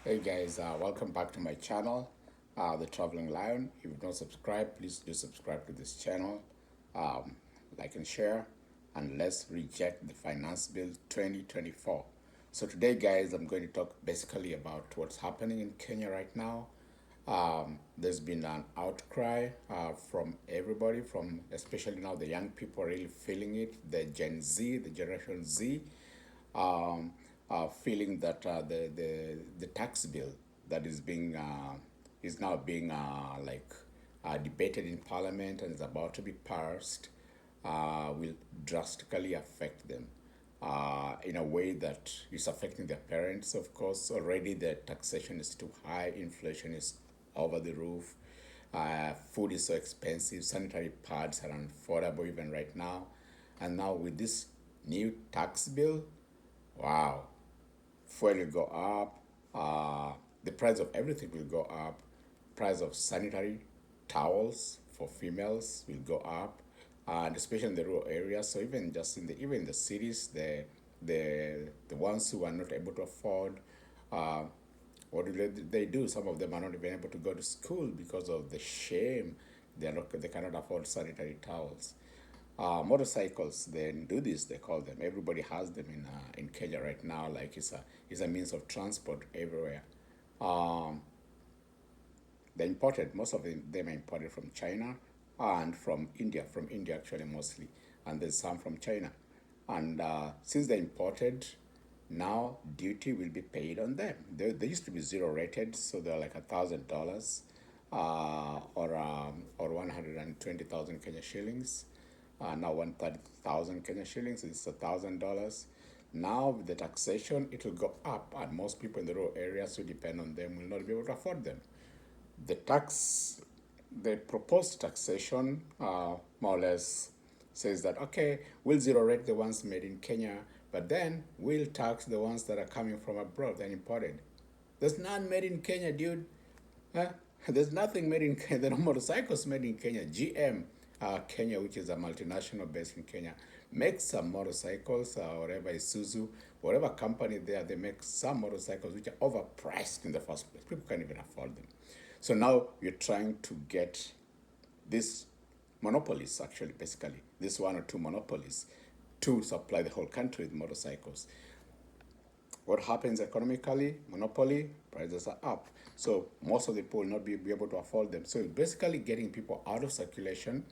Hey guys, welcome back to my channel, The Traveling Lion. If you've not subscribed, please do subscribe to this channel, um, like and share, and let's reject the Finance Bill 2024. So today, guys, I'm going to talk basically about what's happening in Kenya right now. There's been an outcry from everybody, from especially now the young people are really feeling it, the Gen Z, the Generation Z, um, feeling that the tax bill that is now being debated in Parliament and is about to be passed will drastically affect them in a way that is affecting their parents. Of course, already the taxation is too high, inflation is over the roof, food is so expensive, sanitary pads are unaffordable even right now. And now with this new tax bill, wow, fuel will go up, the price of everything will go up, price of sanitary towels for females will go up, and especially in the rural areas. So even just in the cities, the ones who are not able to afford, uh, what do they do? Some of them are not even able to go to school because of the shame. They cannot afford sanitary towels. Motorcycles then do this. They call them. Everybody has them in Kenya right now. Like it's a means of transport everywhere. Um, they're imported. Most of them are imported from China and from India. From India actually mostly, and there's some from China. And since they're imported, now duty will be paid on them. They used to be zero rated, so they're like $1,000 or 120,000 Kenya shillings. Now 130,000 Kenya shillings is $1,000. Now with the taxation, it will go up, and most people in the rural areas who depend on them will not be able to afford them. The tax, the proposed taxation, more or less says that okay, we'll zero rate the ones made in Kenya, but then we'll tax the ones that are coming from abroad and imported. There's none made in Kenya, dude. Huh? There's nothing made in Kenya. There are motorcycles made in Kenya. GM Kenya, which is a multinational based in Kenya, makes some motorcycles, whatever Isuzu, whatever company there, they make some motorcycles which are overpriced in the first place. People can't even afford them. So now you're trying to get these monopolies, actually, basically, this one or two monopolies, to supply the whole country with motorcycles. What happens economically? Monopoly, prices are up. So most of the people will not be able to afford them. So it's basically getting people out of circulation,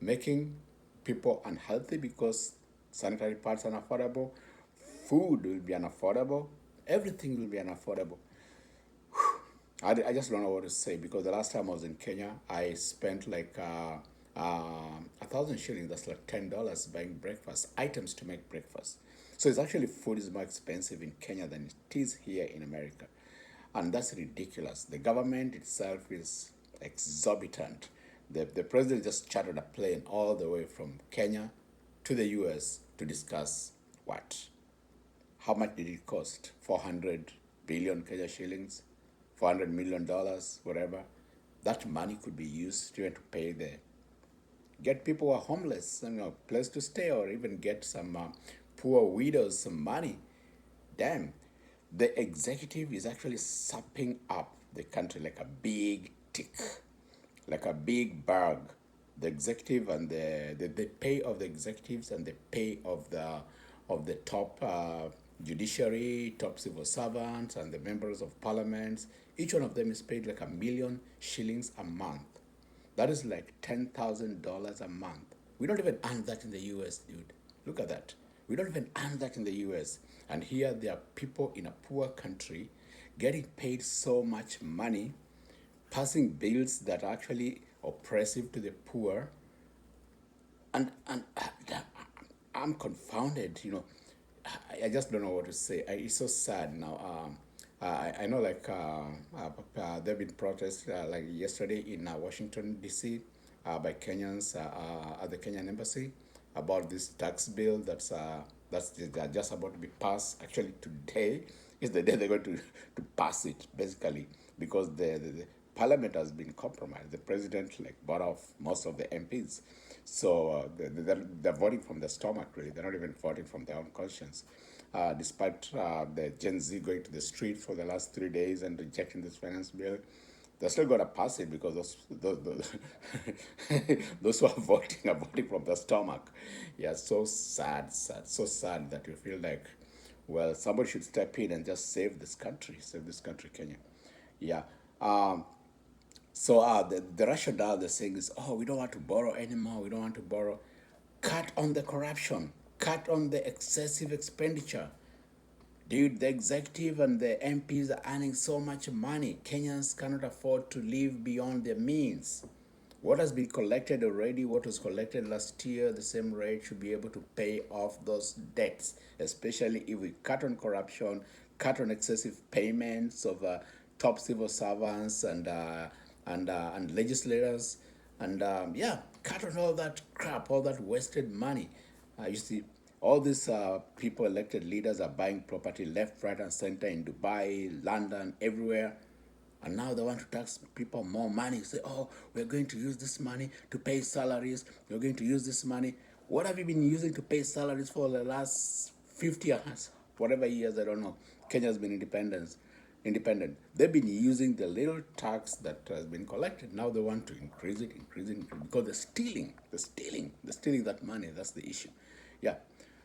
making people unhealthy because sanitary pads are unaffordable, food will be unaffordable, everything will be unaffordable. I just don't know what to say because the last time I was in Kenya, I spent like 1,000 shillings. That's like $10 buying breakfast items to make breakfast. So it's actually food is more expensive in Kenya than it is here in America, and that's ridiculous. The government itself is exorbitant. The president just chartered a plane all the way from Kenya to the U.S. to discuss what? How much did it cost? 400 billion Kenya shillings, $400 million, whatever. That money could be used to pay the get people who are homeless, place to stay, or even get some poor widows some money. Damn, the executive is actually sapping up the country like a big tick, like a big bag. The executive and the pay of the executives and the pay of the top judiciary, top civil servants, and the members of parliament. Each one of them is paid like 1,000,000 shillings a month. That is like $10,000 a month. We don't even earn that in the US, dude. Look at that. We don't even earn that in the US. And here there are people in a poor country getting paid so much money, passing bills that are actually oppressive to the poor. And I'm confounded, I just don't know what to say. It's so sad now. I know, like, there have been protests like yesterday in Washington D.C. By Kenyans at the Kenyan embassy about this tax bill that's just about to be passed. Actually, today is the day they're going to pass it, basically, because the Parliament has been compromised. The president like bought off most of the MPs, so they're voting from the stomach. Really, they're not even voting from their own conscience. despite the Gen Z going to the street for the last 3 days and rejecting this finance bill. They're still going to pass it because those who are voting from the stomach. Yeah, so sad, so sad that you feel like, well, somebody should step in and just save this country, Kenya. Yeah. So the rationale they're saying is, oh, we don't want to borrow anymore. We don't want to borrow. Cut on the corruption. Cut on the excessive expenditure. Dude, the executive and the MPs are earning so much money. Kenyans cannot afford to live beyond their means. What has been collected already, what was collected last year, the same rate should be able to pay off those debts, especially if we cut on corruption, cut on excessive payments of top civil servants and legislators, and yeah, cut on all that crap, all that wasted money. You see, all these people, elected leaders, are buying property left, right, and center in Dubai, London, everywhere. And now they want to tax people more money. Say, oh, we're going to use this money to pay salaries. We're going to use this money. What have you been using to pay salaries for the last 50 years? Whatever years, I don't know. Kenya's been independent. They've been using the little tax that has been collected. Now they want to increase it, because they're stealing that money. That's the issue. Yeah.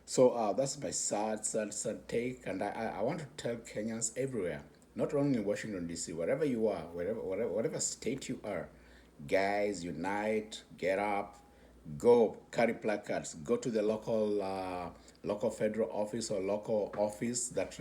So that's my sad take, and I want to tell Kenyans everywhere, not only in Washington D.C., wherever you are, whatever state you are, guys, unite, get up, go carry placards, go to the local federal office or local office that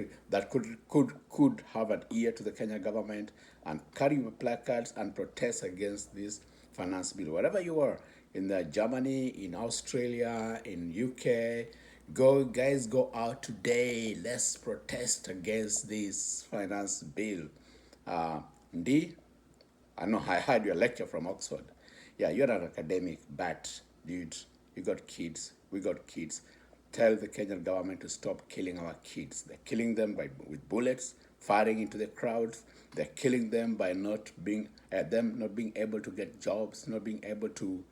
could have an ear to the Kenya government, and carry your placards and protest against this finance bill. Wherever you are, in Germany, in Australia, in UK, go guys, go out today. Let's protest against this finance bill. D, I know I heard your lecture from Oxford. Yeah, you're an academic, but dude, you got kids. We got kids. Tell the Kenyan government to stop killing our kids. They're killing them with bullets, firing into the crowds. They're killing them by not being able to get jobs, not being able to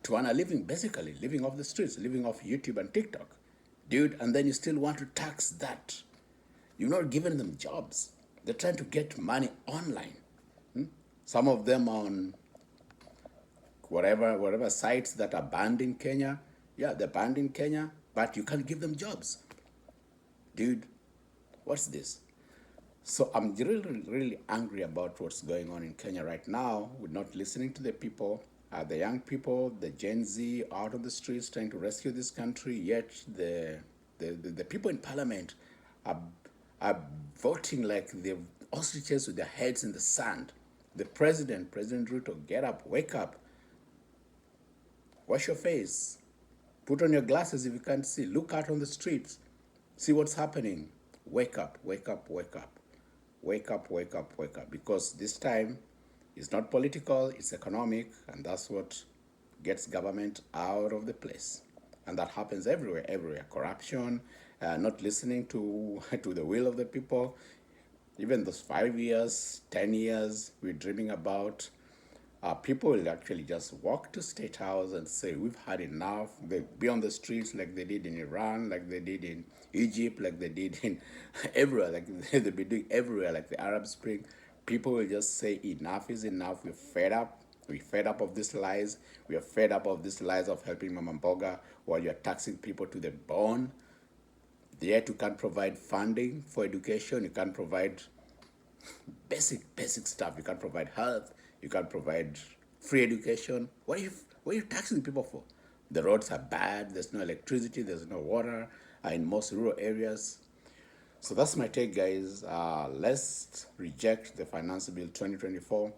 earn a living, basically living off the streets, living off YouTube and TikTok, dude. And then you still want to tax that. You're not giving them jobs. They're trying to get money online. Some of them on whatever sites that are banned in Kenya. Yeah, they're banned in Kenya, but you can't give them jobs. Dude, what's this? So I'm really angry about what's going on in Kenya right now. We're not listening to the people, the young people, the Gen Z out on the streets trying to rescue this country, yet the people in parliament are voting like they're ostriches with their heads in the sand. The President Ruto, get up, wake up, wash your face, put on your glasses if you can't see, look out on the streets, see what's happening. Wake up, wake up, wake up. Wake up, wake up, wake up. Because this time it's not political, it's economic, and that's what gets government out of the place. And that happens everywhere. Corruption, not listening to the will of the people. Even those 5 years, 10 years we're dreaming about, people will actually just walk to State House and say, we've had enough. They'll be on the streets like they did in Iran, like they did in Egypt, like they did in everywhere, like they'll be doing everywhere, like the Arab Spring. People will just say, enough is enough. We're fed up. We're fed up of these lies. We are fed up of these lies of helping Mama Mboga while you're taxing people to the bone. Yet you can't provide funding for education. You can't provide basic stuff. You can't provide health. You can't provide free education. What are you taxing people for? The roads are bad. There's no electricity. There's no water in most rural areas. So that's my take, guys. Let's reject the Finance Bill 2024.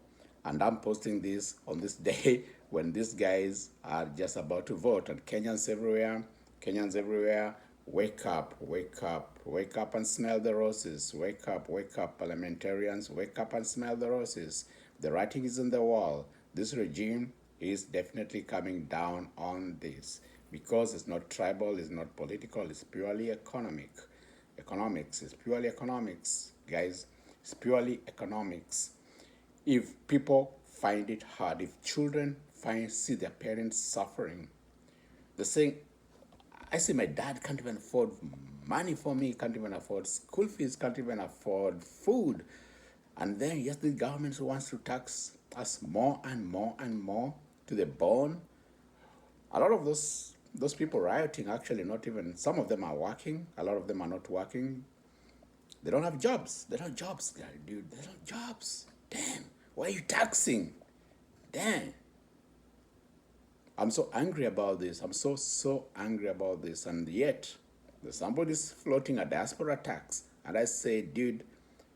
And I'm posting this on this day when these guys are just about to vote. And Kenyans everywhere, wake up, wake up, wake up and smell the roses. Wake up, parliamentarians, wake up and smell the roses. The writing is on the wall. This regime is definitely coming down on this because it's not tribal, it's not political, it's purely economic. Economics is purely economics, guys. It's purely economics. If people find it hard, if children see their parents suffering, they're saying, I see my dad can't even afford money for me, can't even afford school fees, can't even afford food. And then yes, the government wants to tax us more and more and more to the bone. A lot of those people rioting, actually, not even, some of them are working, a lot of them are not working. They don't have jobs. They don't have jobs, dude. They don't have jobs. Damn. Why are you taxing? Damn. I'm so angry about this. I'm so angry about this. And yet, somebody's floating a diaspora tax. And I say, dude,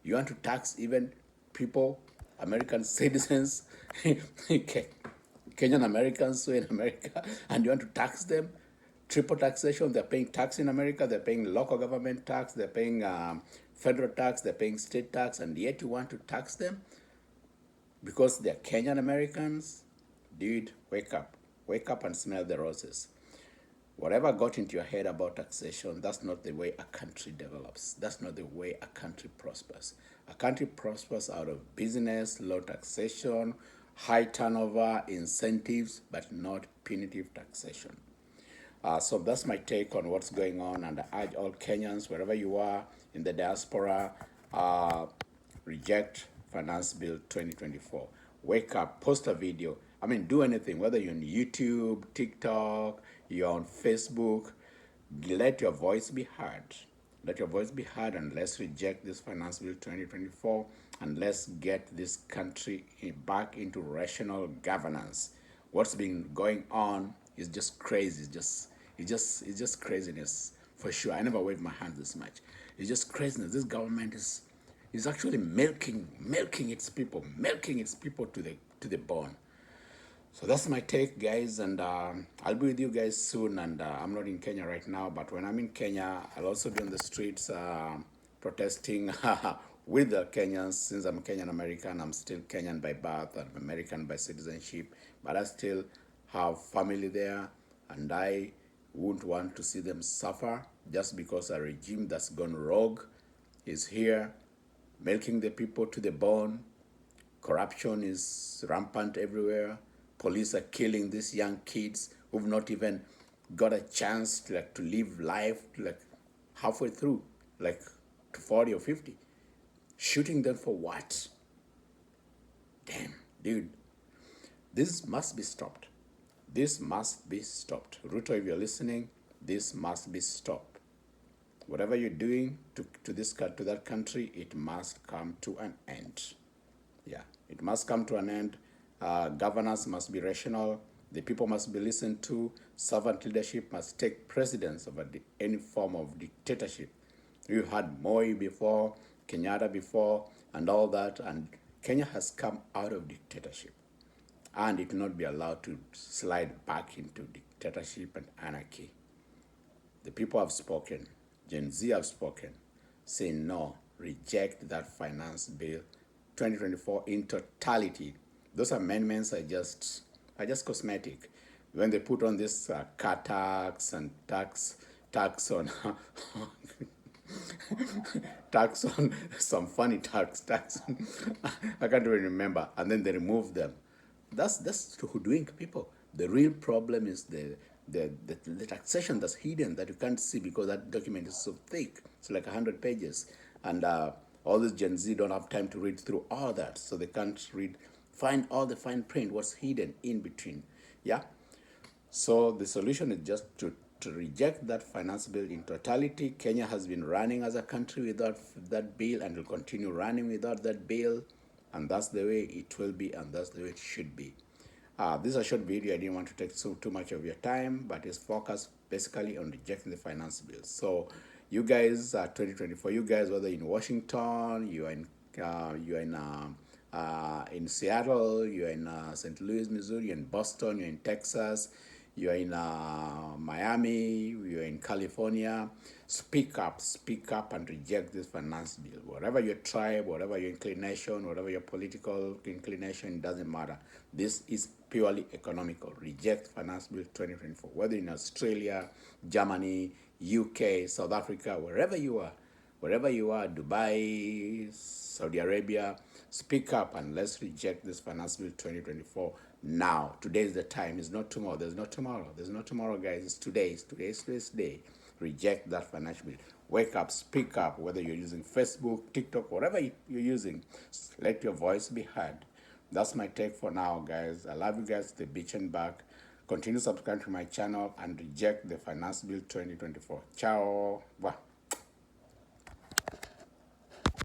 you want to tax even people, American citizens, Kenyan Americans who are in America, and you want to tax them? Triple taxation. They're paying tax in America. They're paying local government tax. They're paying federal tax. They're paying state tax. And yet you want to tax them because they're Kenyan Americans? Dude, wake up. Wake up and smell the roses. Whatever got into your head about taxation, that's not the way a country develops. That's not the way a country prospers. A country prospers out of business, low taxation, high turnover, incentives, but not punitive taxation. So that's my take on what's going on, and I urge all Kenyans, wherever you are in the diaspora, reject Finance Bill 2024. Wake up, post a video. I mean, do anything, whether you're on YouTube, TikTok, you're on Facebook. Let your voice be heard. Let your voice be heard, and let's reject this Finance Bill 2024, and let's get this country back into rational governance. What's been going on is just crazy. It's just craziness for sure. I never waved my hands this much. It's just craziness. This government is actually milking its people, to the bone. So that's my take, guys, and I'll be with you guys soon. And I'm not in Kenya right now, but when I'm in Kenya, I'll also be on the streets protesting with the Kenyans. Since I'm Kenyan American, I'm still Kenyan by birth and American by citizenship, but I still have family there, and I wouldn't want to see them suffer just because a regime that's gone rogue is here, milking the people to the bone. Corruption is rampant everywhere. Police are killing these young kids who've not even got a chance to live life halfway through, like to 40 or 50. Shooting them for what? Damn, dude. This must be stopped. This must be stopped. Ruto, if you're listening, this must be stopped. Whatever you're doing to that country, it must come to an end. Yeah, it must come to an end. Governance must be rational. The people must be listened to. Servant leadership must take precedence over any form of dictatorship. We've had Moi before, Kenyatta before, and all that, and Kenya has come out of dictatorship. And it will not be allowed to slide back into dictatorship and anarchy. The people have spoken. Gen Z have spoken. Say no, reject that Finance Bill 2024 in totality. Those amendments are just cosmetic. When they put on this car tax and tax on tax on some funny tax on, I can't even remember, and then they remove them. That's hoodwink people. The real problem is the taxation that's hidden, that you can't see because that document is so thick. It's like 100 pages, and all this Gen Z don't have time to read through all that, so they can't find all the fine print, what's hidden in between. Yeah. So the solution is just to reject that finance bill in totality. Kenya has been running as a country without that bill and will continue running without that bill. And that's the way it will be, and that's the way it should be. This is a short video. I didn't want to take too much of your time, but it's focused basically on rejecting the finance bill. So you guys, 2024, you guys, whether in Washington, you're in Seattle, you're in St. Louis, Missouri, you're in Boston, you're in Texas, you're in Miami, you're in California, speak up and reject this finance bill. Whatever your tribe, whatever your inclination, whatever your political inclination, it doesn't matter. This is purely economical. Reject finance bill 2024. Whether in Australia, Germany, UK, South Africa, wherever you are, Dubai, Saudi Arabia, speak up and let's reject this finance bill 2024 now. Today is the time. It's not tomorrow. There's no tomorrow. There's no tomorrow, guys. It's today. It's today's day. Reject that financial bill. Wake up, speak up, whether you're using Facebook, TikTok, whatever you're using, let your voice be heard. That's my take for now, guys. I love you guys to the beach and back. Continue subscribing to my channel and reject the Finance Bill 2024. Ciao. Bye.